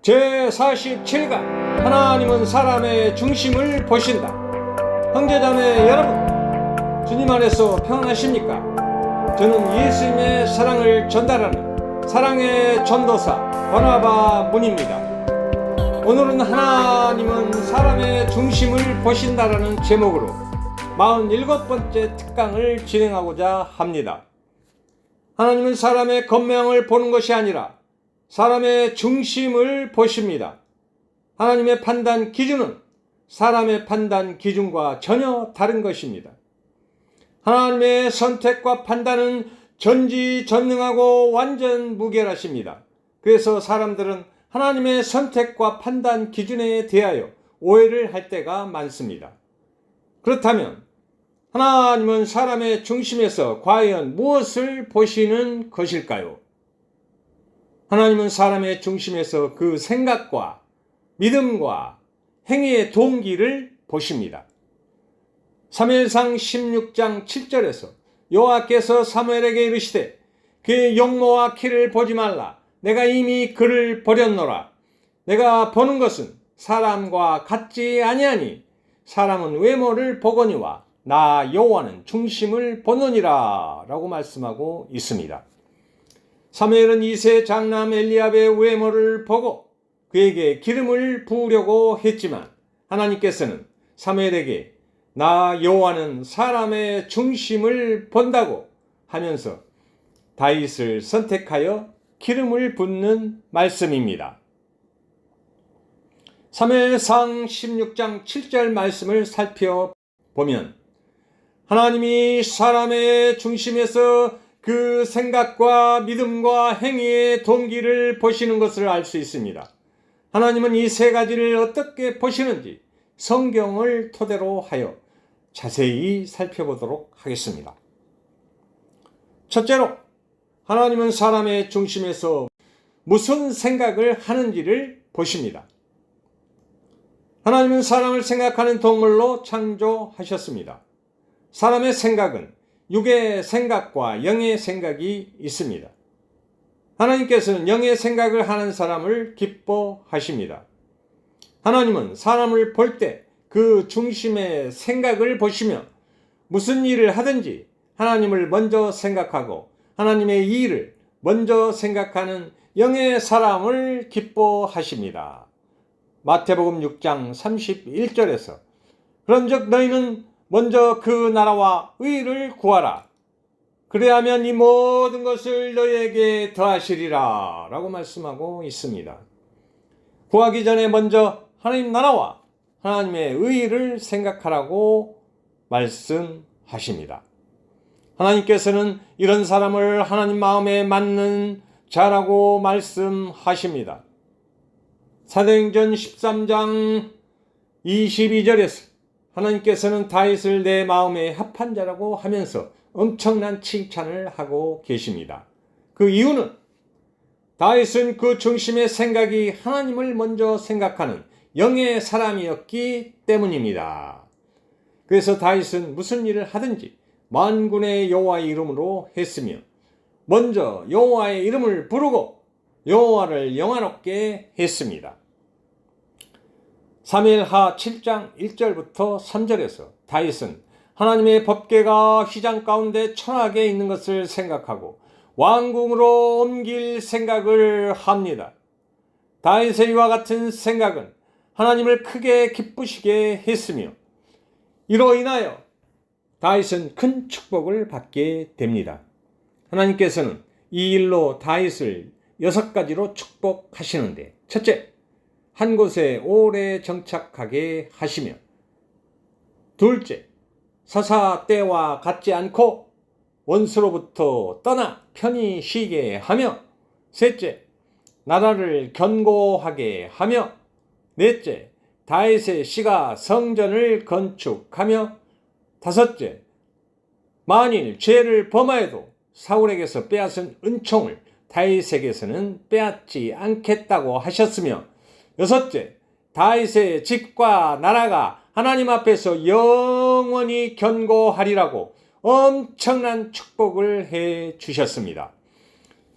제47강 하나님은 사람의 중심을 보신다. 형제자매 여러분, 주님 안에서 평안하십니까? 저는 예수님의 사랑을 전달하는 사랑의 전도사 버나바 문입니다. 오늘은 하나님은 사람의 중심을 보신다라는 제목으로 47번째 특강을 진행하고자 합니다. 하나님은 사람의 겉모양을 보는 것이 아니라 사람의 중심을 보십니다. 하나님의 판단 기준은 사람의 판단 기준과 전혀 다른 것입니다. 하나님의 선택과 판단은 전지전능하고 완전 무결하십니다. 그래서 사람들은 하나님의 선택과 판단 기준에 대하여 오해를 할 때가 많습니다. 그렇다면 하나님은 사람의 중심에서 과연 무엇을 보시는 것일까요? 하나님은 사람의 중심에서 그 생각과 믿음과 행위의 동기를 보십니다. 사무엘상 16장 7절에서 여호와께서 사무엘에게 이르시되 그의 용모와 키를 보지 말라. 내가 이미 그를 버렸노라. 내가 보는 것은 사람과 같지 아니하니 사람은 외모를 보거니와 나 여호와는 중심을 보느니라 라고 말씀하고 있습니다. 사무엘은 2세 장남 엘리압의 외모를 보고 그에게 기름을 부으려고 했지만 하나님께서는 사무엘에게 나 여호와는 사람의 중심을 본다고 하면서 다윗을 선택하여 기름을 붓는 말씀입니다. 사무엘상 16장 7절 말씀을 살펴보면 하나님이 사람의 중심에서 그 생각과 믿음과 행위의 동기를 보시는 것을 알 수 있습니다. 하나님은 이 세 가지를 어떻게 보시는지 성경을 토대로 하여 자세히 살펴보도록 하겠습니다. 첫째로, 하나님은 사람의 중심에서 무슨 생각을 하는지를 보십니다. 하나님은 사람을 생각하는 동물로 창조하셨습니다. 사람의 생각은 육의 생각과 영의 생각이 있습니다. 하나님께서는 영의 생각을 하는 사람을 기뻐하십니다. 하나님은 사람을 볼 때 그 중심의 생각을 보시며 무슨 일을 하든지 하나님을 먼저 생각하고 하나님의 일을 먼저 생각하는 영의 사람을 기뻐하십니다. 마태복음 6장 31절에서 그런즉 너희는 먼저 그 나라와 의를 구하라. 그래야면 이 모든 것을 너희에게 더하시리라 라고 말씀하고 있습니다. 구하기 전에 먼저 하나님 나라와 하나님의 의를 생각하라고 말씀하십니다. 하나님께서는 이런 사람을 하나님 마음에 맞는 자라고 말씀하십니다. 사도행전 13장 22절에서 하나님께서는 다윗을 내 마음에 합한 자라고 하면서 엄청난 칭찬을 하고 계십니다. 그 이유는 다윗은 그 중심의 생각이 하나님을 먼저 생각하는 영의 사람이었기 때문입니다. 그래서 다윗은 무슨 일을 하든지 만군의 여호와의 이름으로 했으며 먼저 여호와의 이름을 부르고 여호와를 영화롭게 했습니다. 사무엘하 7장 1절부터 3절에서 다윗은 하나님의 법궤가 휘장 가운데 천하게 있는 것을 생각하고 왕궁으로 옮길 생각을 합니다. 다윗의 이와 같은 생각은 하나님을 크게 기쁘시게 했으며 이로 인하여 다윗은 큰 축복을 받게 됩니다. 하나님께서는 이 일로 다윗을 6가지로 축복하시는데 첫째, 한 곳에 오래 정착하게 하시며 둘째, 서사 때와 같지 않고 원수로부터 떠나 편히 쉬게 하며 셋째, 나라를 견고하게 하며 넷째, 다윗의 씨가 성전을 건축하며 다섯째, 만일 죄를 범하여도 사울에게서 빼앗은 은총을 다윗에게서는 빼앗지 않겠다고 하셨으며 여섯째, 다윗의 집과 나라가 하나님 앞에서 영원히 견고하리라고 엄청난 축복을 해 주셨습니다.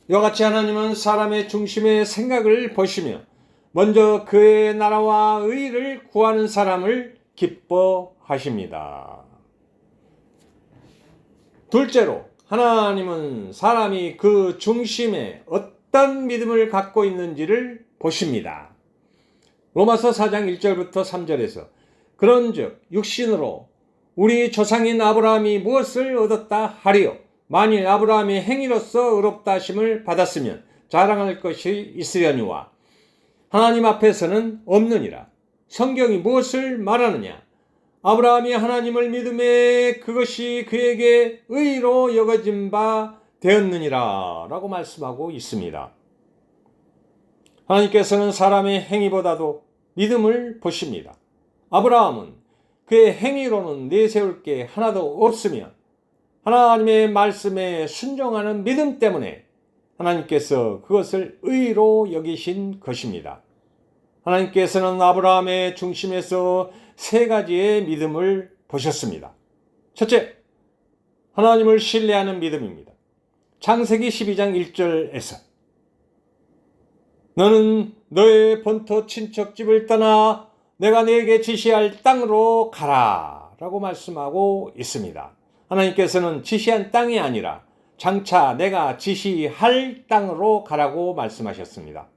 이와 같이 하나님은 사람의 중심의 생각을 보시며 먼저 그의 나라와 의를 구하는 사람을 기뻐하십니다. 둘째로, 하나님은 사람이 그 중심에 어떤 믿음을 갖고 있는지를 보십니다. 로마서 4장 1절부터 3절에서 그런즉 육신으로 우리 조상인 아브라함이 무엇을 얻었다 하리요? 만일 아브라함이 행위로서 의롭다 하심을 받았으면 자랑할 것이 있으려니와 하나님 앞에서는 없느니라. 성경이 무엇을 말하느냐? 아브라함이 하나님을 믿음에 그것이 그에게 의로 여겨진 바 되었느니라 라고 말씀하고 있습니다. 하나님께서는 사람의 행위보다도 믿음을 보십니다. 아브라함은 그의 행위로는 내세울 게 하나도 없으며 하나님의 말씀에 순종하는 믿음 때문에 하나님께서 그것을 의로 여기신 것입니다. 하나님께서는 아브라함의 중심에서 세 가지의 믿음을 보셨습니다. 첫째, 하나님을 신뢰하는 믿음입니다. 창세기 12장 1절에서 너는 너의 본토 친척집을 떠나 내가 네게 지시할 땅으로 가라 라고 말씀하고 있습니다. 하나님께서는 지시한 땅이 아니라 장차 내가 지시할 땅으로 가라고 말씀하셨습니다.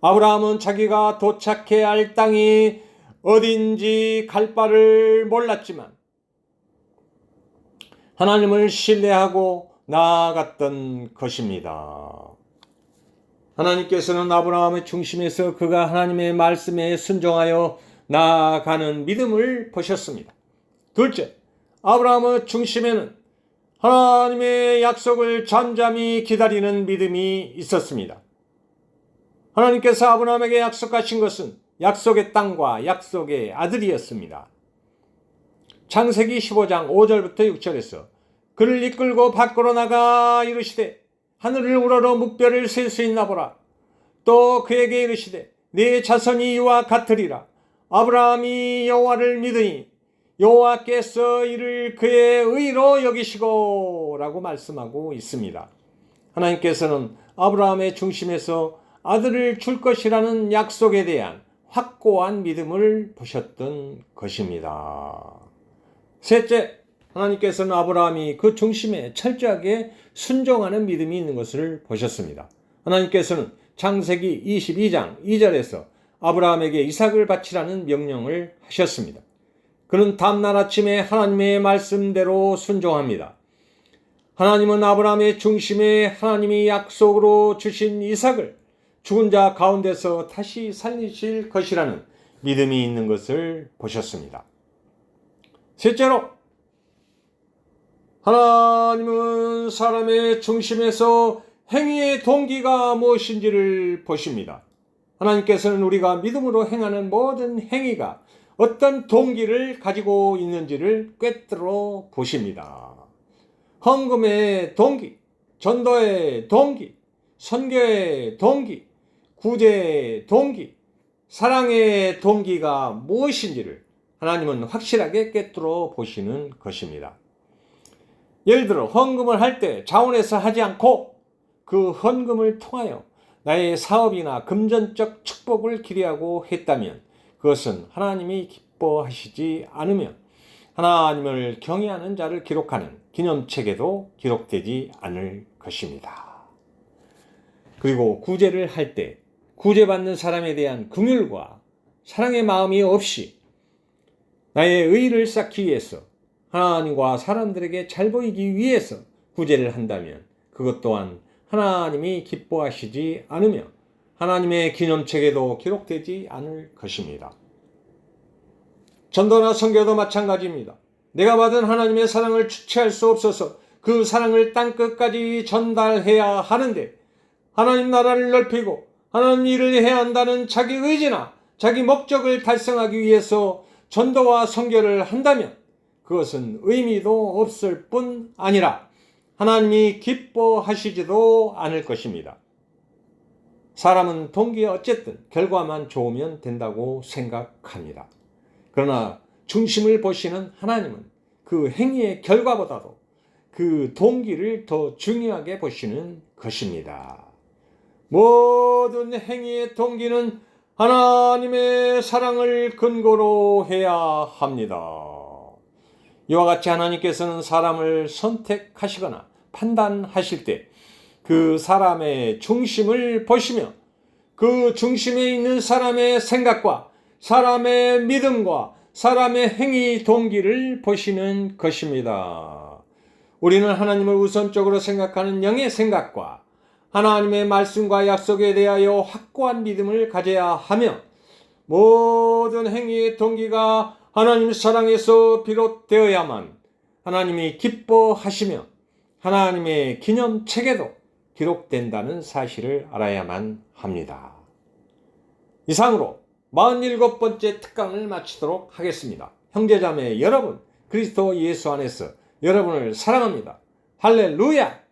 아브라함은 자기가 도착해야 할 땅이 어딘지 갈 바를 몰랐지만 하나님을 신뢰하고 나아갔던 것입니다. 하나님께서는 아브라함의 중심에서 그가 하나님의 말씀에 순종하여 나아가는 믿음을 보셨습니다. 둘째, 아브라함의 중심에는 하나님의 약속을 잠잠히 기다리는 믿음이 있었습니다. 하나님께서 아브라함에게 약속하신 것은 약속의 땅과 약속의 아들이었습니다. 창세기 15장 5절부터 6절에서 그를 이끌고 밖으로 나가 이르시되 하늘을 우러러 묵별을 셀 수 있나 보라. 또 그에게 이르시되 네 자손이 이와 같으리라. 아브라함이 여호와를 믿으니 여호와께서 이를 그의 의로 여기시고 라고 말씀하고 있습니다. 하나님께서는 아브라함의 중심에서 아들을 줄 것이라는 약속에 대한 확고한 믿음을 보셨던 것입니다. 셋째, 하나님께서는 아브라함이 그 중심에 철저하게 순종하는 믿음이 있는 것을 보셨습니다. 하나님께서는 창세기 22장 2절에서 아브라함에게 이삭을 바치라는 명령을 하셨습니다. 그는 다음날 아침에 하나님의 말씀대로 순종합니다. 하나님은 아브라함의 중심에 하나님이 약속으로 주신 이삭을 죽은 자 가운데서 다시 살리실 것이라는 믿음이 있는 것을 보셨습니다. 셋째로, 하나님은 사람의 중심에서 행위의 동기가 무엇인지를 보십니다. 하나님께서는 우리가 믿음으로 행하는 모든 행위가 어떤 동기를 가지고 있는지를 꿰뚫어 보십니다. 헌금의 동기, 전도의 동기, 선교의 동기, 구제의 동기, 사랑의 동기가 무엇인지를 하나님은 확실하게 꿰뚫어 보시는 것입니다. 예를 들어 헌금을 할 때 자원해서 하지 않고 그 헌금을 통하여 나의 사업이나 금전적 축복을 기대하고 했다면 그것은 하나님이 기뻐하시지 않으며 하나님을 경외하는 자를 기록하는 기념책에도 기록되지 않을 것입니다. 그리고 구제를 할 때 구제받는 사람에 대한 긍휼과 사랑의 마음이 없이 나의 의를 쌓기 위해서 하나님과 사람들에게 잘 보이기 위해서 구제를 한다면 그것 또한 하나님이 기뻐하시지 않으며 하나님의 기념책에도 기록되지 않을 것입니다. 전도나 선교도 마찬가지입니다. 내가 받은 하나님의 사랑을 주체할 수 없어서 그 사랑을 땅끝까지 전달해야 하는데 하나님 나라를 넓히고 하나님 일을 해야 한다는 자기 의지나 자기 목적을 달성하기 위해서 전도와 선교를 한다면 그것은 의미도 없을 뿐 아니라 하나님이 기뻐하시지도 않을 것입니다. 사람은 동기에 어쨌든 결과만 좋으면 된다고 생각합니다. 그러나 중심을 보시는 하나님은 그 행위의 결과보다도 그 동기를 더 중요하게 보시는 것입니다. 모든 행위의 동기는 하나님의 사랑을 근거로 해야 합니다. 이와 같이 하나님께서는 사람을 선택하시거나 판단하실 때 그 사람의 중심을 보시며 그 중심에 있는 사람의 생각과 사람의 믿음과 사람의 행위 동기를 보시는 것입니다. 우리는 하나님을 우선적으로 생각하는 영의 생각과 하나님의 말씀과 약속에 대하여 확고한 믿음을 가져야 하며 모든 행위의 동기가 하나님 사랑에서 비롯되어야만 하나님이 기뻐하시며 하나님의 기념책에도 기록된다는 사실을 알아야만 합니다. 이상으로 47번째 특강을 마치도록 하겠습니다. 형제자매 여러분, 그리스도 예수 안에서 여러분을 사랑합니다. 할렐루야!